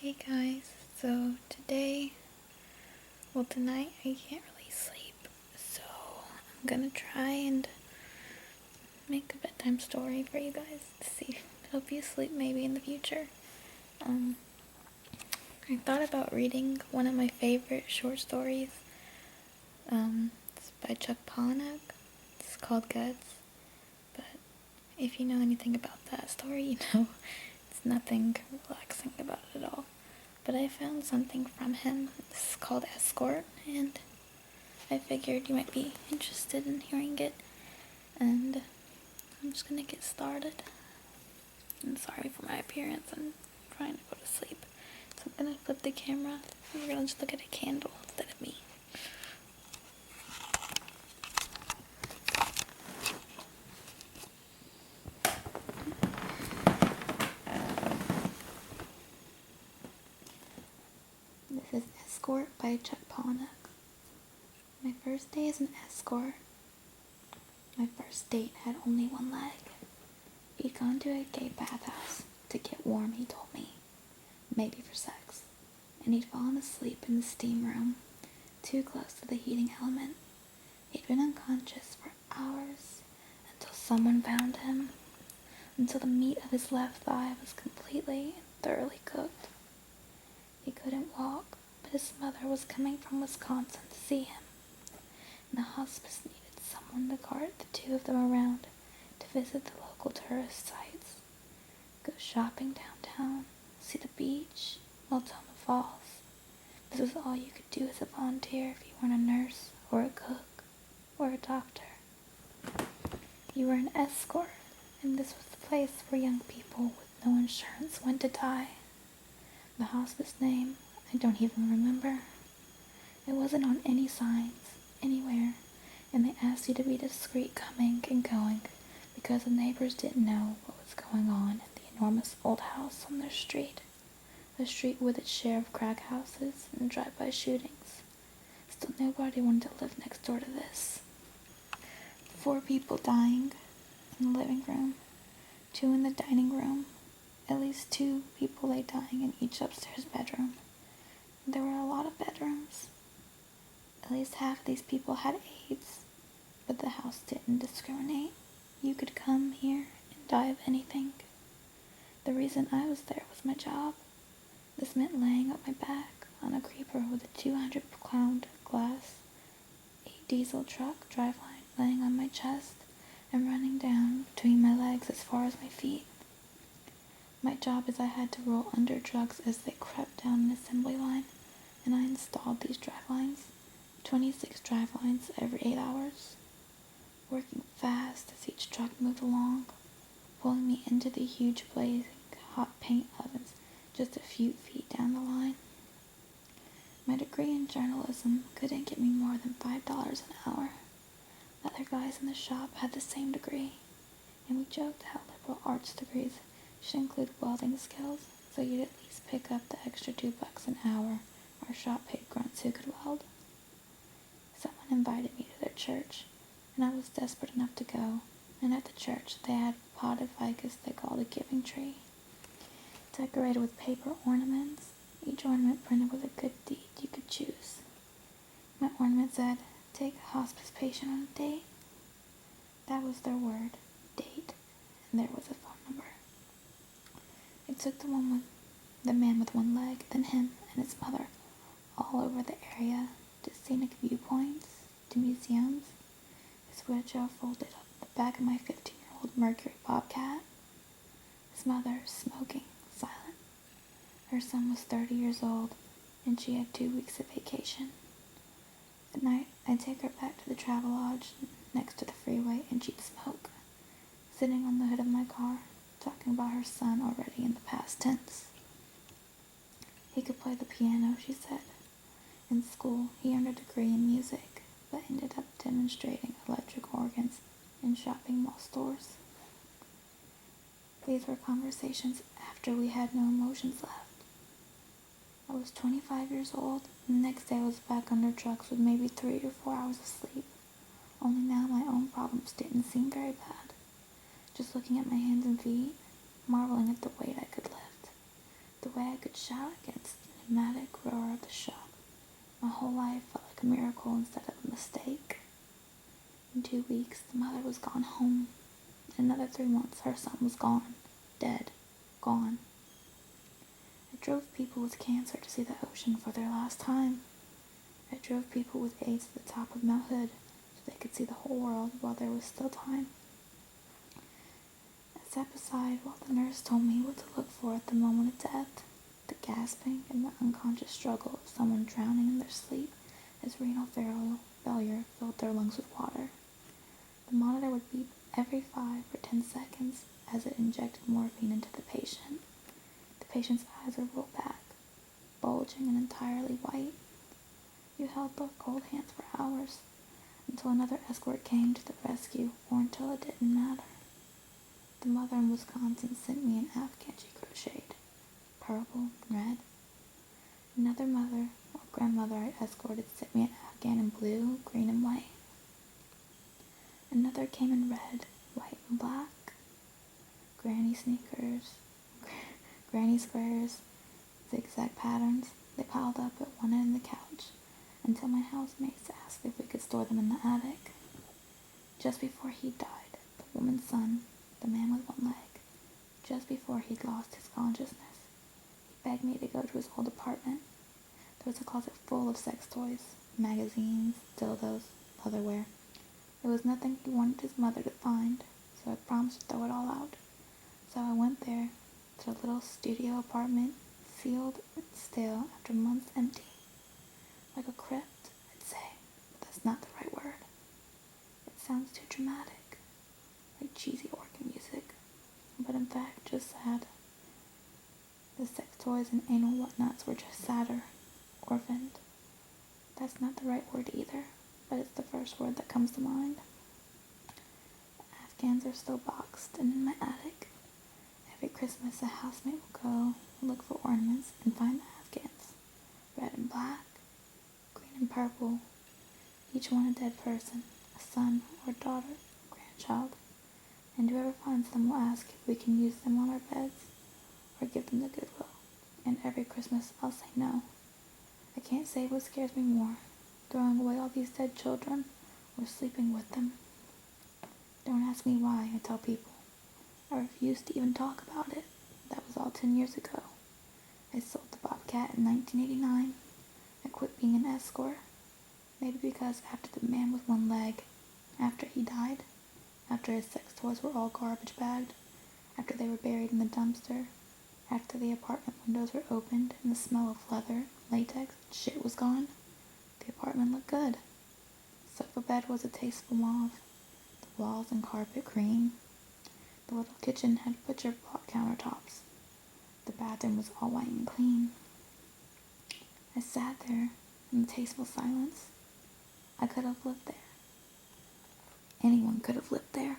Hey guys, so tonight I can't really sleep, so I'm gonna try and make a bedtime story for you guys to see, help you sleep maybe in the future. I thought about reading one of my favorite short stories. It's by Palahniuk. It's called Guts, but if you know anything about that story, you know it's nothing relaxing about it at all. But I found something from him. It's called Escort, and I figured you might be interested in hearing it. And I'm just gonna get started. I'm sorry for my appearance. I'm trying to go to sleep. So I'm gonna flip the camera. We're gonna just look at a candle instead of me. This is Escort by Palahniuk. My first day as an escort. My first date had only one leg. He'd gone to a gay bathhouse to get warm, he told me. Maybe for sex. And he'd fallen asleep in the steam room, too close to the heating element. He'd been unconscious for hours until someone found him, until the meat of his left thigh was completely and thoroughly cooked. He couldn't walk, but his mother was coming from Wisconsin to see him, and the hospice needed someone to cart the two of them around to visit the local tourist sites, go shopping downtown, see the beach, Multnomah Falls. This was all you could do as a volunteer if you weren't a nurse or a cook or a doctor. You were an escort, and this was the place where young people with no insurance went to die. The hospice name, I don't even remember. It wasn't on any signs, anywhere, and they asked you to be discreet coming and going because the neighbors didn't know what was going on in the enormous old house on their street, a street with its share of crack houses and drive-by shootings. Still, nobody wanted to live next door to this. 4 people dying in the living room, 2 in the dining room, at least 2 people lay dying in each upstairs bedroom. There were a lot of bedrooms. At least half of these people had AIDS, but the house didn't discriminate. You could come here and die of anything. The reason I was there was my job. This meant laying on my back on a creeper with a 200-pound glass, a diesel truck driveline laying on my chest and running down between my legs as far as my feet. My job is I had to roll under drugs as they crept down an assembly line, and I installed these drivelines, 26 drivelines every 8 hours, working fast as each truck moved along, pulling me into the huge blazing hot paint ovens just a few feet down the line. My degree in journalism couldn't get me more than $5 an hour. The other guys in the shop had the same degree, and we joked how liberal arts degrees should include welding skills, so you'd at least pick up the extra $2 an hour our shop paid grunts who could weld. Someone invited me to their church, and I was desperate enough to go, and at the church they had potted ficus they called a giving tree, decorated with paper ornaments, each ornament printed with a good deed you could choose. My ornament said, "Take a hospice patient on a date." That was their word, date, and there was a phone number. It took the man with one leg, then him and his mother, all over the area, to scenic viewpoints, to museums. His wheelchair folded up the back of my 15-year-old Mercury Bobcat. His mother, smoking, silent. Her son was 30 years old, and she had 2 weeks of vacation. At night, I'd take her back to the travel lodge next to the freeway, and she'd smoke, sitting on the hood of my car, talking about her son already in the past tense. He could play the piano, she said. In school, he earned a degree in music, but ended up demonstrating electric organs in shopping mall stores. These were conversations after we had no emotions left. I was 25 years old, and the next day I was back under drugs with maybe 3 or 4 hours of sleep. Only now my own problems didn't seem very bad. Just looking at my hands and feet, marveling at the weight I could lift, The way I could shout against the pneumatic roar of the shop. My whole life felt like a miracle instead of a mistake. In 2 weeks, the mother was gone home. In another 3 months, her son was gone. Dead. Gone. I drove people with cancer to see the ocean for their last time. I drove people with AIDS to the top of Mount Hood so they could see the whole world while there was still time. I sat beside while the nurse told me what to look for at the moment of death, the gasping and the unconscious struggle of someone drowning in their sleep as renal failure filled their lungs with water. The monitor would beep every 5 or 10 seconds as it injected morphine into the patient. The patient's eyes would roll back, bulging and entirely white. You held the cold hands for hours, until another escort came to the rescue, or until it didn't matter. The mother in Wisconsin sent me an Afghan she crocheted, purple and red. Another mother or grandmother I escorted sent me an Afghan in blue, green, and white. Another came in red, white, and black. Granny sneakers, granny squares, zigzag patterns. They piled up at one end of the couch until my housemates asked if we could store them in the attic. Just before he died, the woman's son, the man with one leg, just before he'd lost his consciousness, he begged me to go to his old apartment. There was a closet full of sex toys, magazines, dildos, leatherware. It was nothing he wanted his mother to find, so I promised to throw it all out. So I went there, to a little studio apartment, sealed and still after months empty. Like a crypt, I'd say, but that's not the right word. It sounds too dramatic, like cheesy organ music, but in fact just sad. The sex toys and anal whatnots were just sadder, orphaned. That's not the right word either, but it's the first word that comes to mind. The Afghans are still boxed and in my attic. Every Christmas a housemate will go look for ornaments and find the Afghans, red and black, green and purple, each one a dead person, a son or daughter, grandchild, and whoever finds them will ask if we can use them on our beds or give them to Goodwill, and every Christmas I'll say no. I can't say what scares me more, throwing away all these dead children or sleeping with them. Don't ask me why, I tell people. I refuse to even talk about it. That was all 10 years ago. I sold the Bobcat in 1989. I quit being an escort. Maybe because after the man with one leg, after he died, after his sex toys were all garbage bagged, after they were buried in the dumpster, after the apartment windows were opened and the smell of leather, latex, and shit was gone, the apartment looked good. The sofa bed was a tasteful mauve, the walls and carpet cream. The little kitchen had butcher-block countertops. The bathroom was all white and clean. I sat there in the tasteful silence. I could have lived there. Anyone could have lived there.